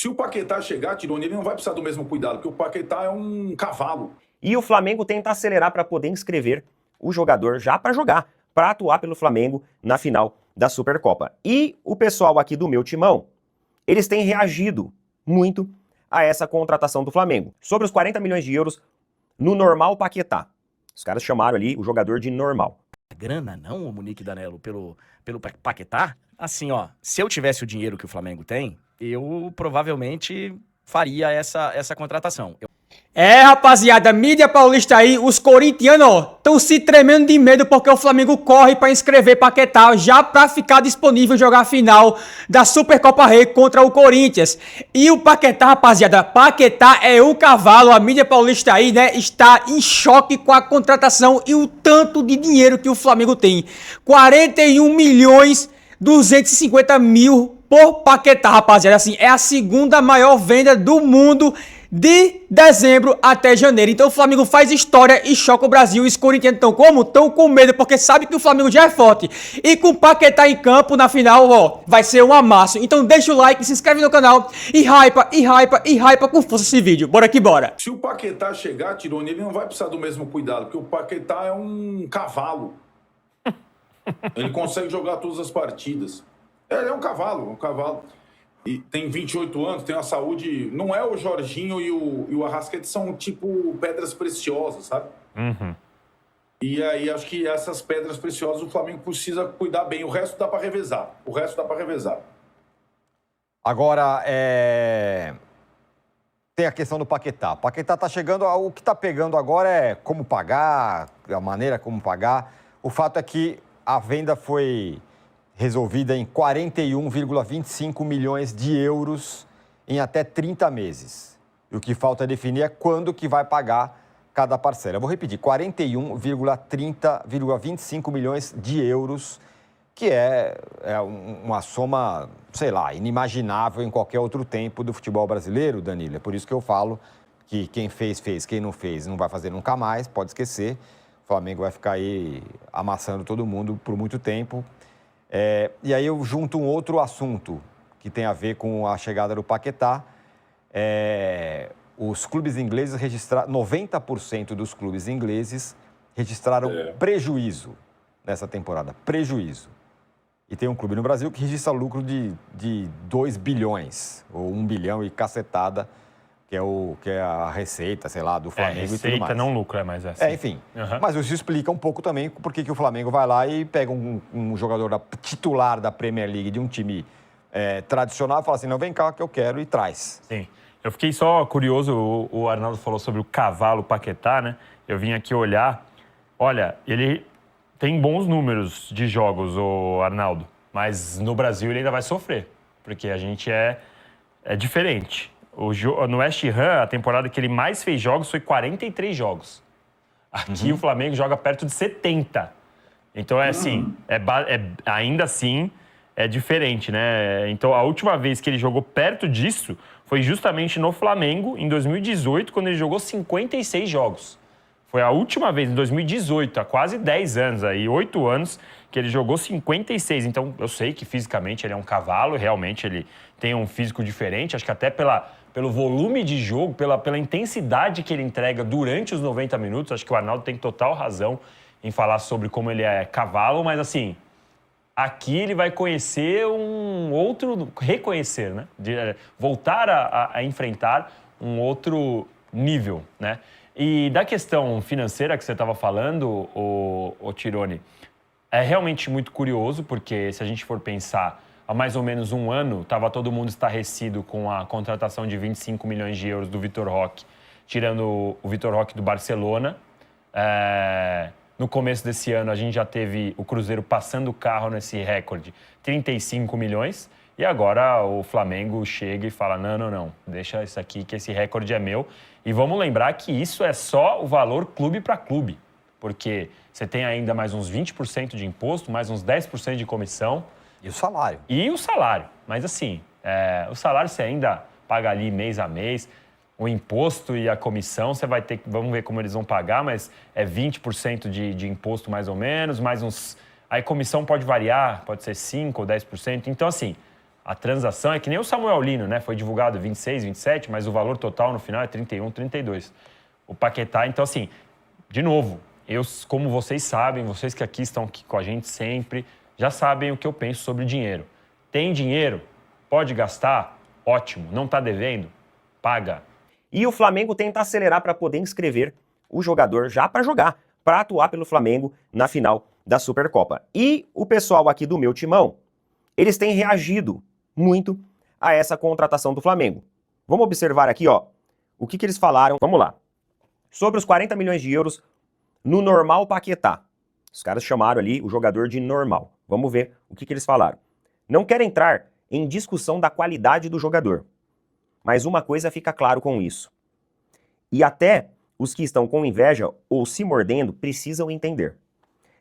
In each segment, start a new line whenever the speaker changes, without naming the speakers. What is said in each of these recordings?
Se o Paquetá chegar, Tironi, ele não vai precisar do mesmo cuidado, porque o Paquetá é um cavalo.
E o Flamengo tenta acelerar para poder inscrever o jogador já para jogar, para atuar pelo Flamengo na final da Supercopa. E o pessoal aqui do meu timão, eles têm reagido muito a essa contratação do Flamengo. Sobre os 40 milhões de euros no normal Paquetá. Os caras chamaram ali o jogador de normal.
Grana não, o Monique Danello, pelo Paquetá? Assim, ó, se eu tivesse o dinheiro que o Flamengo tem, eu provavelmente faria essa contratação.
Rapaziada, mídia paulista aí, os corintianos, ó, estão se tremendo de medo porque o Flamengo corre pra inscrever Paquetá já pra ficar disponível jogar a final da Supercopa Rei contra o Corinthians. E o Paquetá, rapaziada, Paquetá é um cavalo, a mídia paulista aí, né, está em choque com a contratação e o tanto de dinheiro que o Flamengo tem. 41 milhões 250 mil por Paquetá, rapaziada, assim, é a segunda maior venda do mundo de dezembro até janeiro. Então o Flamengo faz história e choca o Brasil. E os corintianos estão como? Estão com medo, porque sabe que o Flamengo já é forte. E com o Paquetá em campo na final, ó, vai ser um amasso. Então deixa o like, se inscreve no canal e hypa com força esse vídeo. Bora que bora.
Se o Paquetá chegar, Tironi, ele não vai precisar do mesmo cuidado, porque o Paquetá é um cavalo. Ele consegue jogar todas as partidas. Ele é um cavalo, E tem 28 anos, tem uma saúde... Não é o Jorginho e o Arrascaeta, são tipo pedras preciosas, sabe?
Uhum.
E aí acho que essas pedras preciosas o Flamengo precisa cuidar bem. O resto dá para revezar.
Agora, tem a questão do Paquetá. O Paquetá tá chegando, o que tá pegando agora é como pagar, a maneira como pagar. O fato é que a venda foi resolvida em 41,25 milhões de euros em até 30 meses. E o que falta definir é quando que vai pagar cada parcela. Eu vou repetir, 41,25 milhões de euros, que é uma soma, sei lá, inimaginável em qualquer outro tempo do futebol brasileiro, Danilo. É por isso que eu falo que quem fez, quem não fez, não vai fazer nunca mais, pode esquecer. O Flamengo vai ficar aí amassando todo mundo por muito tempo. E aí eu junto um outro assunto que tem a ver com a chegada do Paquetá. Os clubes ingleses registraram, 90% dos clubes ingleses registraram prejuízo nessa temporada, prejuízo. E tem um clube no Brasil que registra lucro de 2 bilhões, ou 1 bilhão e cacetada, que é a receita, sei lá, do Flamengo e tudo mais.
Receita, não lucro, mas é assim.
Enfim. Uhum. Mas isso explica um pouco também por que o Flamengo vai lá e pega um jogador titular da Premier League de um time tradicional e fala assim, não, vem cá que eu quero, e traz.
Sim. Eu fiquei só curioso, o Arnaldo falou sobre o cavalo Paquetá, né? Eu vim aqui olhar. Olha, ele tem bons números de jogos, o Arnaldo, mas no Brasil ele ainda vai sofrer, porque a gente é diferente. No West Ham, a temporada que ele mais fez jogos foi 43 jogos. Aqui o Flamengo joga perto de 70. Então assim, ainda assim é diferente, né? Então a última vez que ele jogou perto disso foi justamente no Flamengo, em 2018, quando ele jogou 56 jogos. Foi a última vez, em 2018, há quase 10 anos, aí, 8 anos, que ele jogou 56. Então, eu sei que fisicamente ele é um cavalo, realmente ele tem um físico diferente, acho que até pelo volume de jogo, pela intensidade que ele entrega durante os 90 minutos, acho que o Arnaldo tem total razão em falar sobre como ele é cavalo, mas assim, aqui ele vai conhecer reconhecer, né? Voltar a enfrentar um outro nível, né? E da questão financeira que você estava falando, o Tironi, é realmente muito curioso, porque se a gente for pensar, há mais ou menos um ano, estava todo mundo estarrecido com a contratação de 25 milhões de euros do Vitor Roque, tirando o Vitor Roque do Barcelona. No começo desse ano, a gente já teve o Cruzeiro passando o carro nesse recorde, 35 milhões. E agora o Flamengo chega e fala, não, deixa isso aqui que esse recorde é meu. E vamos lembrar que isso é só o valor clube para clube, porque você tem ainda mais uns 20% de imposto, mais uns 10% de comissão.
E o salário.
Mas assim, o salário você ainda paga ali mês a mês. O imposto e a comissão, você vai ter que... Vamos ver como eles vão pagar, mas é 20% de imposto mais ou menos, mais uns... Aí a comissão pode variar, pode ser 5% ou 10%. Então, assim, a transação é que nem o Samuel Lino, né? Foi divulgado 26, 27, mas o valor total no final é 31, 32. O Paquetá, então assim, de novo, eu, como vocês sabem, vocês que aqui estão aqui com a gente sempre, já sabem o que eu penso sobre dinheiro. Tem dinheiro? Pode gastar? Ótimo. Não está devendo? Paga.
E o Flamengo tenta acelerar para poder inscrever o jogador já para jogar, para atuar pelo Flamengo na final da Supercopa. E o pessoal aqui do meu timão, eles têm reagido muito a essa contratação do Flamengo. Vamos observar aqui, ó, o que eles falaram. Vamos lá. Sobre os 40 milhões de euros no normal Paquetá. Os caras chamaram ali o jogador de normal. Vamos ver o que eles falaram. Não quero entrar em discussão da qualidade do jogador, mas uma coisa fica claro com isso. E até os que estão com inveja ou se mordendo precisam entender.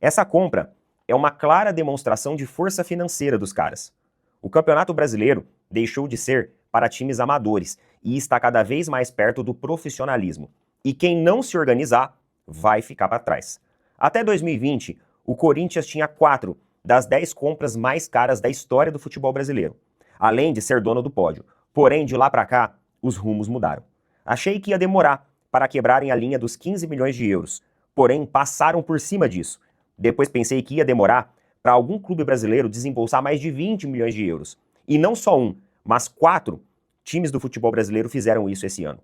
Essa compra é uma clara demonstração de força financeira dos caras. O Campeonato Brasileiro deixou de ser para times amadores e está cada vez mais perto do profissionalismo. E quem não se organizar vai ficar para trás. Até 2020, o Corinthians tinha 4 das 10 compras mais caras da história do futebol brasileiro, além de ser dono do pódio. Porém, de lá para cá, os rumos mudaram. Achei que ia demorar para quebrarem a linha dos 15 milhões de euros, porém passaram por cima disso. Depois pensei que ia demorar para algum clube brasileiro desembolsar mais de 20 milhões de euros. E não só um, mas 4 times do futebol brasileiro fizeram isso esse ano.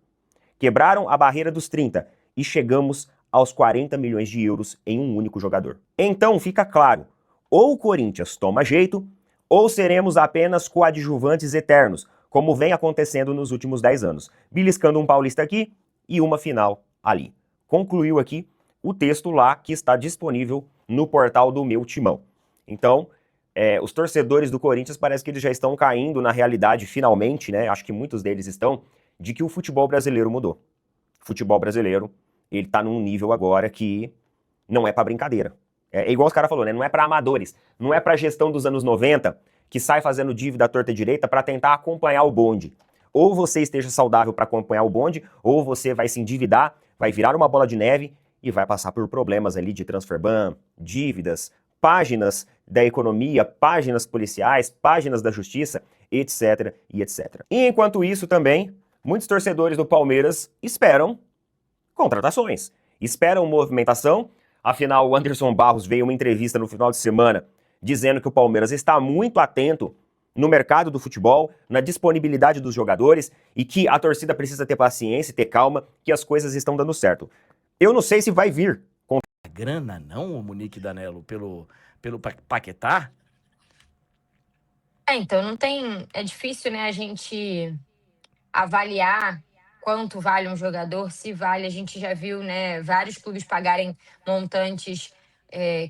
Quebraram a barreira dos 30 e chegamos aos 40 milhões de euros em um único jogador. Então fica claro, ou o Corinthians toma jeito, ou seremos apenas coadjuvantes eternos, como vem acontecendo nos últimos 10 anos, beliscando um paulista aqui e uma final ali. Concluiu aqui o texto lá que está disponível no portal do meu timão. Então, os torcedores do Corinthians parece que eles já estão caindo na realidade finalmente, né? Acho que muitos deles estão, de que o futebol brasileiro mudou. O futebol brasileiro, ele tá num nível agora que não é pra brincadeira. É igual os caras falaram, né? Não é pra amadores, não é pra gestão dos anos 90, que sai fazendo dívida à torta e direita pra tentar acompanhar o bonde. Ou você esteja saudável pra acompanhar o bonde, ou você vai se endividar, vai virar uma bola de neve e vai passar por problemas ali de transferban, dívidas, páginas da economia, páginas policiais, páginas da justiça, etc e etc. E enquanto isso também, muitos torcedores do Palmeiras esperam contratações, esperam movimentação. Afinal, o Anderson Barros veio uma entrevista no final de semana dizendo que o Palmeiras está muito atento no mercado do futebol, na disponibilidade dos jogadores e que a torcida precisa ter paciência e ter calma, que as coisas estão dando certo. Eu não sei se vai vir.
Grana não, o Monique Danello, pelo Paquetá?
Então não tem... É difícil, né, a gente avaliar quanto vale um jogador, se vale. A gente já viu, né, vários clubes pagarem montantes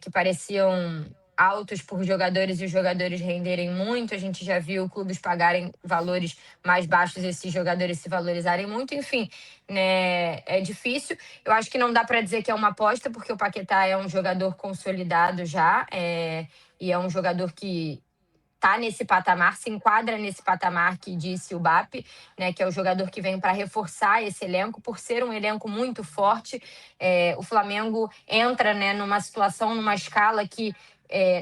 que pareciam altos por jogadores e os jogadores renderem muito. A gente já viu clubes pagarem valores mais baixos e esses jogadores se valorizarem muito. Enfim, né, é difícil. Eu acho que não dá para dizer que é uma aposta, porque o Paquetá é um jogador consolidado já, e é um jogador que tá nesse patamar, se enquadra nesse patamar que disse o BAP, né, que é o jogador que vem para reforçar esse elenco, por ser um elenco muito forte. O Flamengo entra, né, numa situação, numa escala que,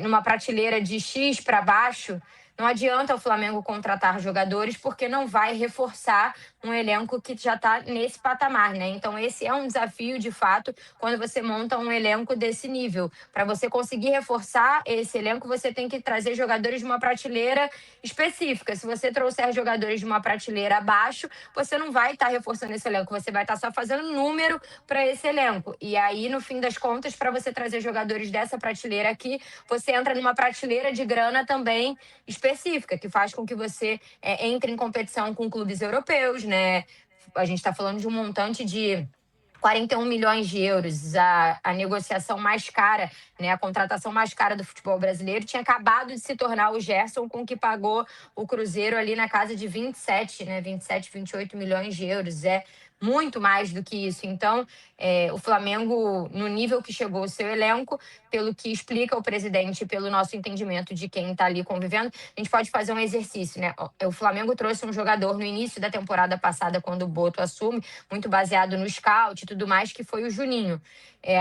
numa prateleira de X para baixo, não adianta o Flamengo contratar jogadores porque não vai reforçar um elenco que já está nesse patamar, né? Então esse é um desafio, de fato, quando você monta um elenco desse nível. Para você conseguir reforçar esse elenco, você tem que trazer jogadores de uma prateleira específica. Se você trouxer jogadores de uma prateleira abaixo, você não vai estar reforçando esse elenco, você vai estar só fazendo número para esse elenco. E aí, no fim das contas, para você trazer jogadores dessa prateleira aqui, você entra numa prateleira de grana também específica, que faz com que você entre em competição com clubes europeus, né? A gente está falando de um montante de 41 milhões de euros, a negociação mais cara, né, a contratação mais cara do futebol brasileiro, tinha acabado de se tornar o Gerson, com que pagou o Cruzeiro ali na casa de 27, 28 milhões de euros. É muito mais do que isso. Então, o Flamengo, no nível que chegou o seu elenco, pelo que explica o presidente, pelo nosso entendimento de quem está ali convivendo, a gente pode fazer um exercício, né? O Flamengo trouxe um jogador no início da temporada passada, quando o Boto assume, muito baseado no scout e tudo mais, que foi o Juninho,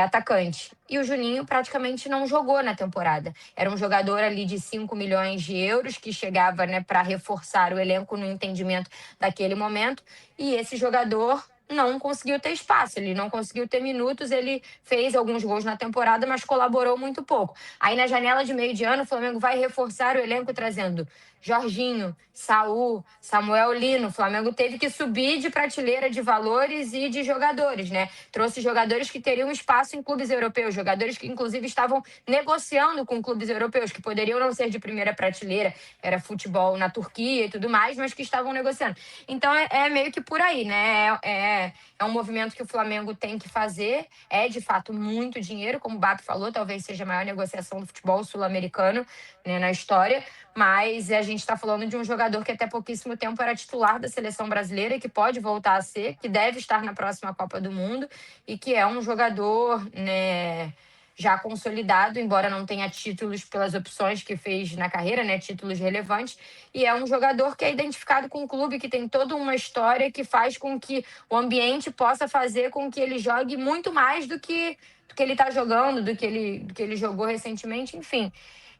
atacante. E o Juninho praticamente não jogou na temporada. Era um jogador ali de 5 milhões de euros, que chegava, né, para reforçar o elenco no entendimento daquele momento. E esse jogador não conseguiu ter espaço, ele não conseguiu ter minutos, ele fez alguns gols na temporada, mas colaborou muito pouco. Aí na janela de meio de ano, o Flamengo vai reforçar o elenco trazendo Jorginho, Saul, Samuel Lino. O Flamengo teve que subir de prateleira de valores e de jogadores, né? Trouxe jogadores que teriam espaço em clubes europeus, jogadores que inclusive estavam negociando com clubes europeus, que poderiam não ser de primeira prateleira, era futebol na Turquia e tudo mais, mas que estavam negociando. Então é meio que por aí, né? É um movimento que o Flamengo tem que fazer, é de fato muito dinheiro, como o Bap falou, talvez seja a maior negociação do futebol sul-americano, né, na história, mas a gente está falando de um jogador que até pouquíssimo tempo era titular da seleção brasileira e que pode voltar a ser, que deve estar na próxima Copa do Mundo e que é um jogador, né, já consolidado, embora não tenha títulos pelas opções que fez na carreira, né, títulos relevantes, e é um jogador que é identificado com o clube, que tem toda uma história que faz com que o ambiente possa fazer com que ele jogue muito mais do que ele está jogando, do que ele jogou recentemente, enfim.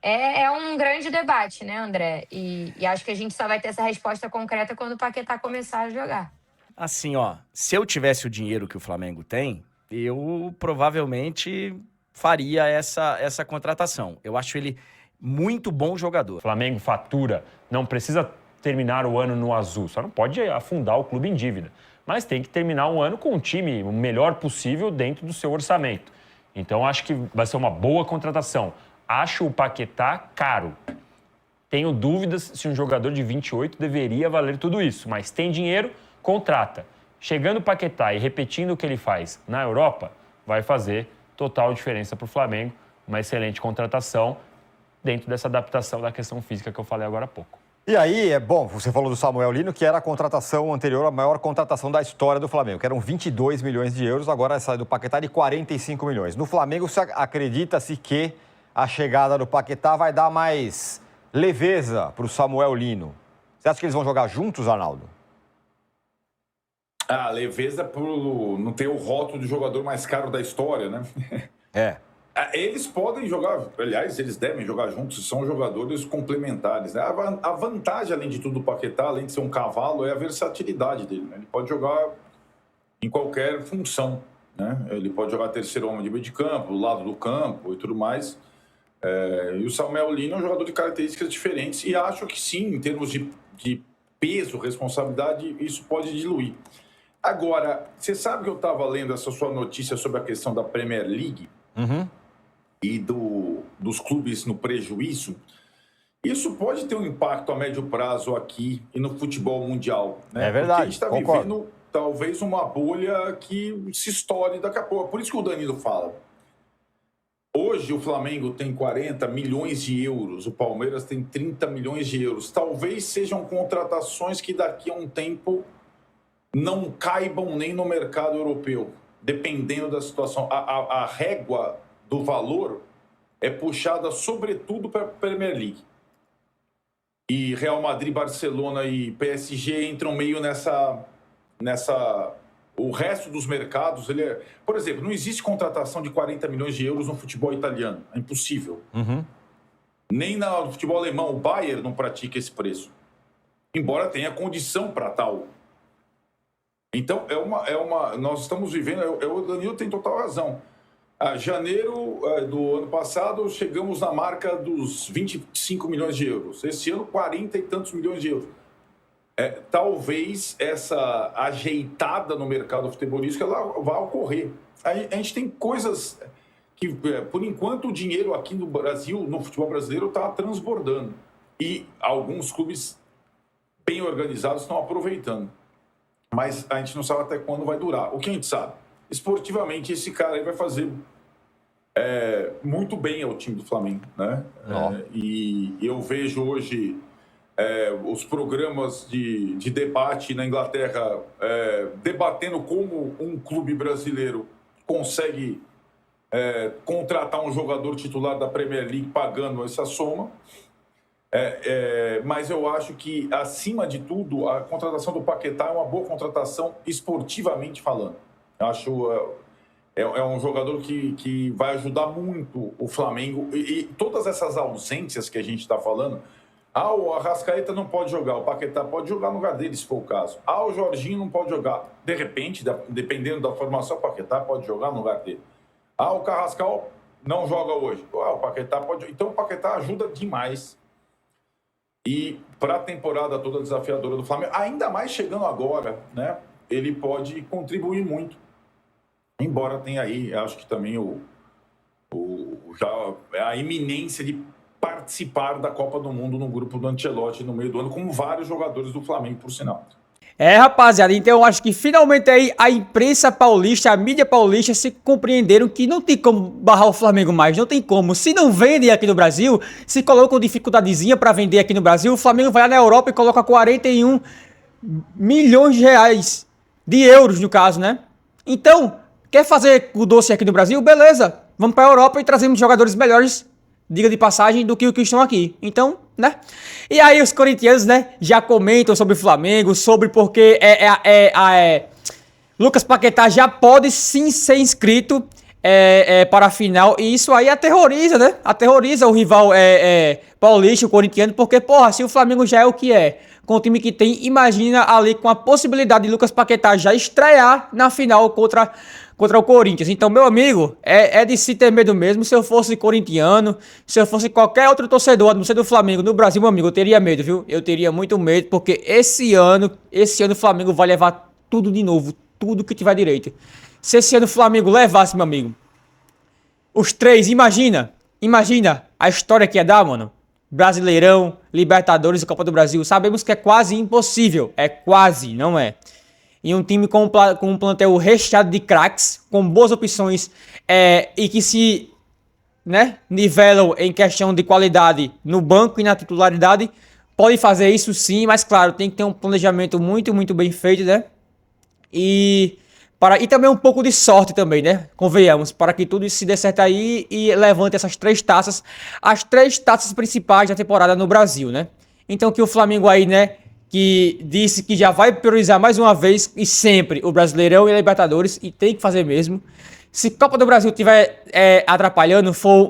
É um grande debate, né, André? E acho que a gente só vai ter essa resposta concreta quando o Paquetá começar a jogar.
Assim, ó, se eu tivesse o dinheiro que o Flamengo tem, eu provavelmente faria essa contratação. Eu acho ele muito bom jogador.
O Flamengo fatura, não precisa terminar o ano no azul, só não pode afundar o clube em dívida. Mas tem que terminar um ano com um time o melhor possível dentro do seu orçamento. Então, acho que vai ser uma boa contratação. Acho o Paquetá caro. Tenho dúvidas se um jogador de 28 deveria valer tudo isso, mas tem dinheiro, contrata. Chegando o Paquetá e repetindo o que ele faz na Europa, vai fazer total diferença para o Flamengo. Uma excelente contratação dentro dessa adaptação da questão física que eu falei agora há pouco.
E aí, você falou do Samuel Lino, que era a contratação anterior, a maior contratação da história do Flamengo, que eram 22 milhões de euros, agora sai do Paquetá de 45 milhões. No Flamengo, acredita-se que a chegada do Paquetá vai dar mais leveza para o Samuel Lino. Você acha que eles vão jogar juntos, Arnaldo?
Leveza por não ter o rótulo de jogador mais caro da história, né? Eles podem jogar, aliás, eles devem jogar juntos, são jogadores complementares, né? A vantagem, além de tudo, do Paquetá, além de ser um cavalo, é a versatilidade dele, né? Ele pode jogar em qualquer função, né? Ele pode jogar terceiro homem de meio de campo, do lado do campo e tudo mais. E o Samuel Lino é um jogador de características diferentes e acho que sim, em termos de peso, responsabilidade, isso pode diluir. Agora, você sabe que eu estava lendo essa sua notícia sobre a questão da Premier League e dos clubes no prejuízo? Isso pode ter um impacto a médio prazo aqui e no futebol mundial, né?
É verdade,
porque a gente está vivendo talvez uma bolha que se estoure daqui a pouco. Por isso que o Danilo fala. Hoje o Flamengo tem 40 milhões de euros, o Palmeiras tem 30 milhões de euros. Talvez sejam contratações que daqui a um tempo não caibam nem no mercado europeu, dependendo da situação. A régua do valor é puxada sobretudo para a Premier League. E Real Madrid, Barcelona e PSG entram meio nessa... O resto dos mercados, por exemplo, não existe contratação de 40 milhões de euros no futebol italiano. É impossível. Nem no futebol alemão, o Bayern não pratica esse preço. Embora tenha condição para tal. Então, nós estamos vivendo... O Danilo tem total razão. Janeiro do ano passado, chegamos na marca dos 25 milhões de euros. Esse ano, 40 e tantos milhões de euros. Talvez essa ajeitada no mercado futebolístico ela vá ocorrer. A gente tem coisas que, por enquanto, o dinheiro aqui no Brasil, no futebol brasileiro, está transbordando. E alguns clubes bem organizados estão aproveitando. Mas a gente não sabe até quando vai durar. O que a gente sabe? Esportivamente, esse cara aí vai fazer muito bem ao time do Flamengo, né? E eu vejo hoje os programas de debate na Inglaterra debatendo como um clube brasileiro consegue contratar um jogador titular da Premier League pagando essa soma. Mas eu acho que, acima de tudo, a contratação do Paquetá é uma boa contratação esportivamente falando. Eu acho um jogador que vai ajudar muito o Flamengo. E todas essas ausências que a gente está falando... o Arrascaeta não pode jogar, o Paquetá pode jogar no lugar dele, se for o caso. O Jorginho não pode jogar. De repente, dependendo da formação, o Paquetá pode jogar no lugar dele. O Carrascal não joga hoje. O Paquetá pode... Então, o Paquetá ajuda demais. E para a temporada toda desafiadora do Flamengo, ainda mais chegando agora, né? Ele pode contribuir muito. Embora tenha aí, acho que também a iminência de participar da Copa do Mundo no grupo do Ancelotti no meio do ano, como vários jogadores do Flamengo, por sinal.
Rapaziada, então eu acho que finalmente aí a imprensa paulista, a mídia paulista se compreenderam que não tem como barrar o Flamengo mais, não tem como. Se não vendem aqui no Brasil, se colocam dificuldadezinha pra vender aqui no Brasil, o Flamengo vai lá na Europa e coloca 41 milhões de reais, de euros no caso, né? Então, quer fazer o doce aqui no Brasil? Beleza, vamos pra Europa e trazemos jogadores melhores, diga de passagem, do que o que estão aqui. Então, né? E aí os corintianos, né, já comentam sobre o Flamengo, sobre porque Lucas Paquetá já pode sim ser inscrito para a final. E isso aí aterroriza, né? Aterroriza o rival paulista, o corintiano, porque, porra, se o Flamengo já é o que é, com o time que tem, imagina ali com a possibilidade de Lucas Paquetá já estrear na final contra o Corinthians. Então, meu amigo, é de se ter medo mesmo. Se eu fosse corintiano, se eu fosse qualquer outro torcedor, a não ser do Flamengo, no Brasil, meu amigo, eu teria medo, viu? Eu teria muito medo, porque esse ano o Flamengo vai levar tudo de novo, tudo que tiver direito. Se esse ano o Flamengo levasse, meu amigo, os três, imagina a história que ia dar, mano. Brasileirão, Libertadores e Copa do Brasil. Sabemos que é quase impossível. É quase, não é? E um time com um plantel recheado de craques, com boas opções e que se, né, nivelam em questão de qualidade no banco e na titularidade, pode fazer isso sim, mas claro, tem que ter um planejamento muito, muito bem feito, né? E também um pouco de sorte também, né? Convenhamos, para que tudo isso se dê certo aí e levante essas três taças, as três taças principais da temporada no Brasil, né? Então que o Flamengo aí, né, que disse que já vai priorizar mais uma vez e sempre o Brasileirão e a Libertadores, e tem que fazer mesmo. Se Copa do Brasil estiver atrapalhando, for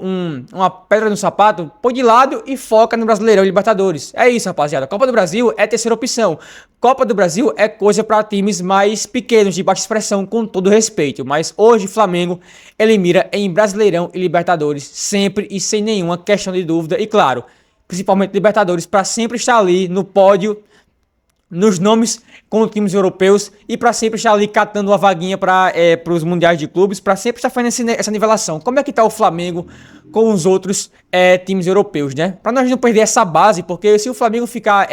uma pedra no sapato, põe de lado e foca no Brasileirão e Libertadores. É isso, rapaziada. Copa do Brasil é a terceira opção. Copa do Brasil é coisa para times mais pequenos, de baixa expressão, com todo respeito. Mas hoje o Flamengo, ele mira em Brasileirão e Libertadores, sempre e sem nenhuma questão de dúvida. E claro, principalmente Libertadores, para sempre estar ali no pódio, nos nomes com times europeus, e para sempre estar ali catando uma vaguinha para os mundiais de clubes, para sempre estar fazendo essa nivelação. Como é que tá o Flamengo com os outros times europeus, né? Para nós não perder essa base, porque se o Flamengo ficar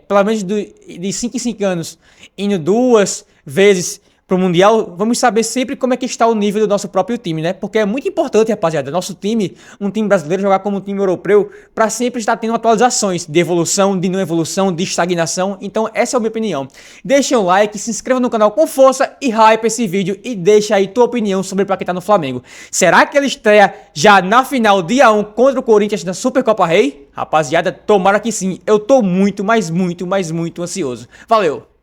pelo menos de 5 em 5 anos indo 2 vezes pro Mundial, vamos saber sempre como é que está o nível do nosso próprio time, né? Porque é muito importante, rapaziada, nosso time, um time brasileiro, jogar como um time europeu, para sempre estar tendo atualizações de evolução, de não evolução, de estagnação. Então essa é a minha opinião. Deixa um like, se inscreva no canal com força e hype esse vídeo e deixa aí tua opinião sobre o Paquetá no Flamengo. Será que ele estreia já na final, dia 1, contra o Corinthians na Supercopa Rei? Rapaziada, tomara que sim. Eu tô muito, mas muito, mas muito ansioso. Valeu!